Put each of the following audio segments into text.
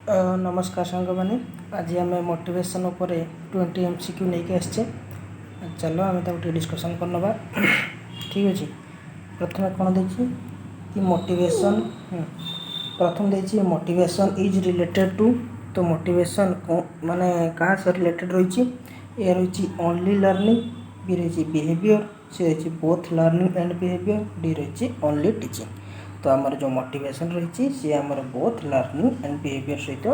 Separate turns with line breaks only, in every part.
नमस्कार सांग मैंने आज आम मोटिवेशन उपर 20 MCQ नहीं के आसचे चलो आम तक डिस्कसन करनवा ठीक अच्छे। प्रथम कौन देखिए कि मोटिवेशन प्रथम देखिए मोटिवेशन इज रिलेटेड टू। तो मोटिवेशन माने कहाँ से रिलेटेड रही ए रही ओनली लर्निंग, बी रही बिहेवियर, सी रही both learning and behaviour, D रही ओनली टीचिंग। तो आमर जो मोटिवेशन रही सी आमर बोथ लर्निंग एंड बिहेवियर सहित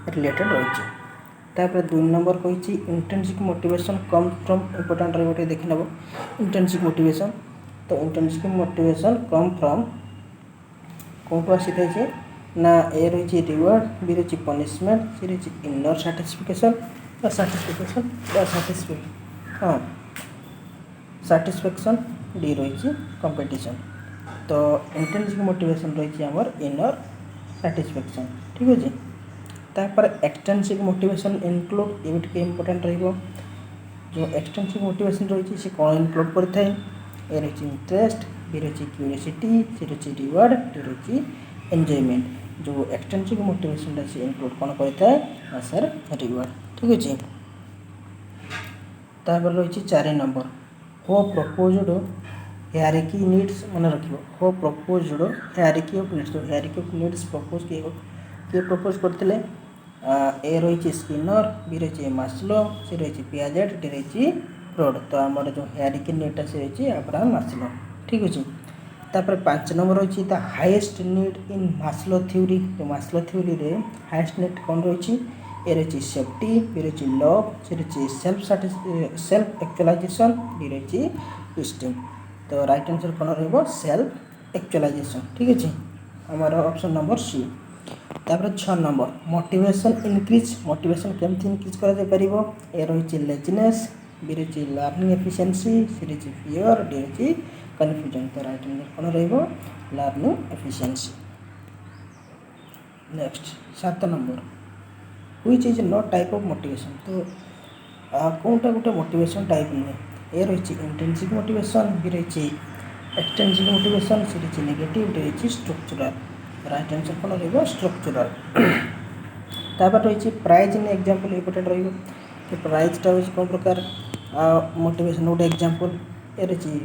रिलेटेड रही। तापर 2 नंबर कही intrinsic motivation come from important रही देखी नब इंट्रिंसिक मोटिवेशन। तो इंट्रिंसिक मोटिवेशन कम फ्रॉम कौटू आसी था ना ए रही रिवार्ड, बी रही पनिशमेंट, सी रही इनर साटिस्फिकेशन हाँ साटिस्फैक्शन, डी रही कंपटीशन। तो इंट्रिंसिक मोटिवेशन रही आमर इनर साटिस्फैक्शन ठीक अच्छे। तापर एक्सटेंसिव मोटिवेशन इनक्लूड ये टे इम्पोर्टाट रही जो एक्सटेंसिव मोटिवेशन रही है कौन इनक्लूड करता है ए रही इंटरेस्ट, बी रही क्यूरियोसिटी, सी रही रिवार्ड, डी रही एंजॉयमेंट। जो एक्सटेंसिव मोटिवेशन से इनक्लूड कौन करता है सर रिवार्ड ठीक अच्छे। तापर रही 4 नंबर हो प्रपोज्ड हायरार्की नीड्स मन रख हो प्रपोज्ड हायरार्की ऑफ नीड्स। तो हायरार्की ऑफ नीड्स प्रपोज किए प्रपोज करते ए रही स्किनर, बी रही मास्लो, सी रही पियाजेट, डी रही फ्रॉड। तो आमर जो हायरार्की नीड से रही अब्राहम मास्लो ठीक अच्छे। तापर 5 नंबर रही the highest need in Maslow theory. तो मास्लो थ्योरी रे हाईएस्ट नीड कौन रही ए रही सेफ्टी, बी रही लव, सी रही सेल्फ एक्चुअलाइजेशन, डी रही इस्टीम। तो राइट आंसर कौन रही सेल्फ एक्चुअलाइजेशन ठीक अच्छे आमर ऑप्शन नंबर सी। तापर 6 नंबर मोटिवेशन इंक्रीज। मोटिवेशन केमती इंक्रीज कर ए रही लेजिनेस, बी रही लर्निंग एफिशिएंसी, सी रही फियर, डी रही कन्फ्यूजन। तो राइट आंसर कौन रही learning efficiency. Next 7 number which is not type of motivation. तो कौनटा गोटे मोटिवेशन टाइप नुहे ए रही इंट्रिंसिक मोटिवेशन, बी रही एक्सटेंसिक मोटिवेशन, सी रही नेगेटिव, डी रही स्ट्रक्चरल। राइट आंसर कौन रही स्ट्रक्चरल। तापर रही प्राइज इन एग्जांपल इम्पोर्टेंट रही कि प्राइजटा हूँ कौन प्रकार मोटिवेशन गोटे एग्जांपल ए रही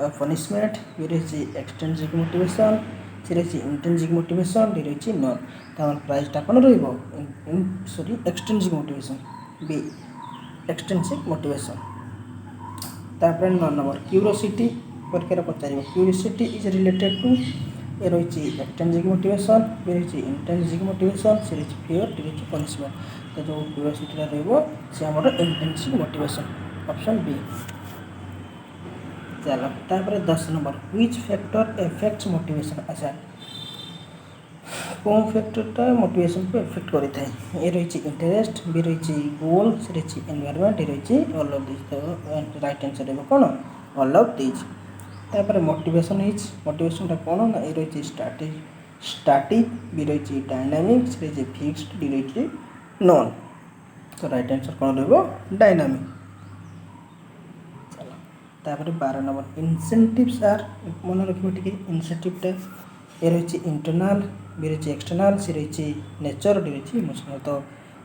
पनिशमेंट, बी रही एक्सटेंसिक मोटिवेशन, सी रही इंट्रिंसिक मोटिवेशन, डी रही नॉन। तो प्राइजटा कौन रही extrinsic motivation, B extrinsic motivation. तापर 9 नंबर क्यूरियोसिटी परीक्षा पचार curiosity is related to A रही एक्सटेंसिक मोटिवेशन, बी रही इंट्रिंसिक मोटिवेशन, सी रही फियर, डी रही पनिशमेंट। तो जो क्यूरियोसिटी रही आमर इंट्रिंसिक मोटिवेशन ऑप्शन बी। चलो तापर 10 number which factor affects motivation. अच्छा कौन फैक्टरटा मोटिवेशन को एफेक्ट करता है ए रही इंटरेस्ट, बी रही गोल, सी रही एनवायरमेंट, डी रही ऑल ऑफ दिस। तो राइट आंसर रही कौन ऑल ऑफ दिस। तापर मोटिवेशन मोटिवेशन कौन ना ए रही स्टैटिक, बी रही डायनामिक, सी रही फिक्स्ड, डी रही नॉन। तो राइट आंसर कौन रही डायनामिक। चलो तापर 12 नंबर इंसेंटिव्स आर मन रखिए इंसेंटिवटा ए रही इंटरनाल, बी रही एक्सटर्नाल, सी रही नेचर, डी रही इमोशनल। तो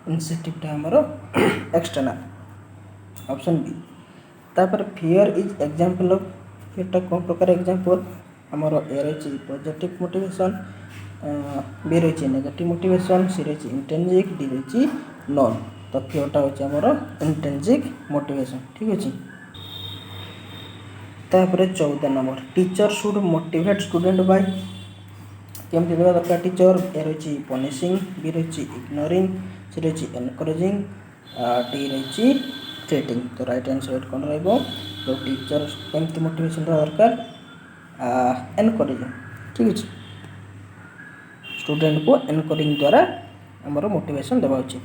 इंसेंटिवटा आमर एक्सटर्नाल ऑप्शन बी। तापर फियर इज एग्जांपल ऑफ फियरटा कौन प्रकार एग्जांपल आमर ए रही पॉजिटिव मोटिवेशन, बी रही नेगेटिव मोटिवेशन, सी रही इंट्रिंसिक, डी रही नॉन। तो फियरटा हूँ आमर इंट्रिंसिक मोटिवेशन ठीक अच्छे। तापर 14 number teacher should motivate student by केमती देवा दरकार टीचर ए रही पनिशिंग, बी रही इग्नोरिंग, सी रही एनकरेजिंग, डी रही थ्रेटिंग। तो राइट आंसर कौन रही तो टीचर केमती मोटिवेशन दरकार एनकरेजिंग ठीक अच्छे। स्टूडेंट को एनकरेजिंग द्वारा आमर मोटिवेशन देवा उचित।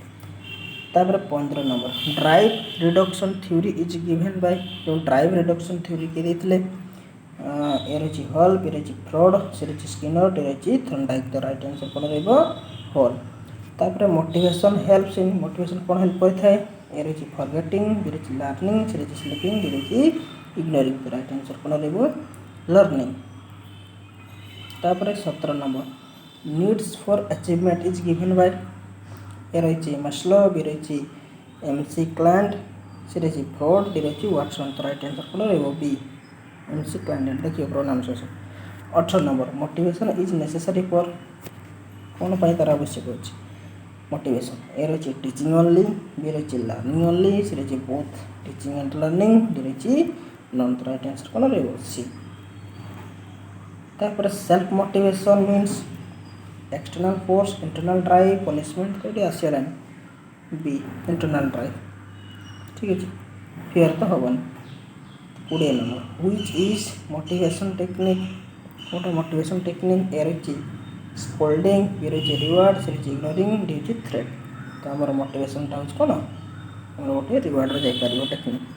तापर 15 number drive reduction theory is given by. जो ड्राइव रिडक्शन थ्योरी के देते ए रही हॉल, बी रही फ्रॉड, सी रही स्किनर, डी रही थर्नडाइक। तो राइट आंसर कौन रही हॉल। तापर मोटिवेशन हेल्प्स इन मोटिवेशन कौन हेल्प करता है ए रही फॉरगेटिंग, बी रही लर्निंग, सी रही स्लीपिंग, डी रही इग्नोरिंग। तो राइट आंसर कौन रही लर्निंग। तापर 17 number needs for achievement is given by ए रही मस्लो, बी रही MC क्लांट, सी रही फ्रॉड, डी रही वाटसन। तो राइट आंसर कौन रही बी MC क्लांट। देखिए pronunciation. 18 number motivation is necessary for कौन पाई तार आवश्यक अच्छे मोटिवेशन। ए रही टीचिंग ओनली, बी रही लर्निंग ओनली, सी रही both teaching and learning, D रही नॉन। तो राइट आंसर कौन रही सी। तापर self motivation means external force, internal drive, punishment. तो ये आसगला बी इंटरनल ड्राइव। ठीक है, फियर तो हेनी। 20 number which is motivation technique गोटे मोटिवेशन टेक्निक। ए रही स्कोल्डिंग, बी रही रिवार्ड, सी रही इग्नोरिंग, डी रही थ्रेट। तो आम मोटिवेशनटा हूँ कौन गोटे रिवार्ड जापर टेक्निक।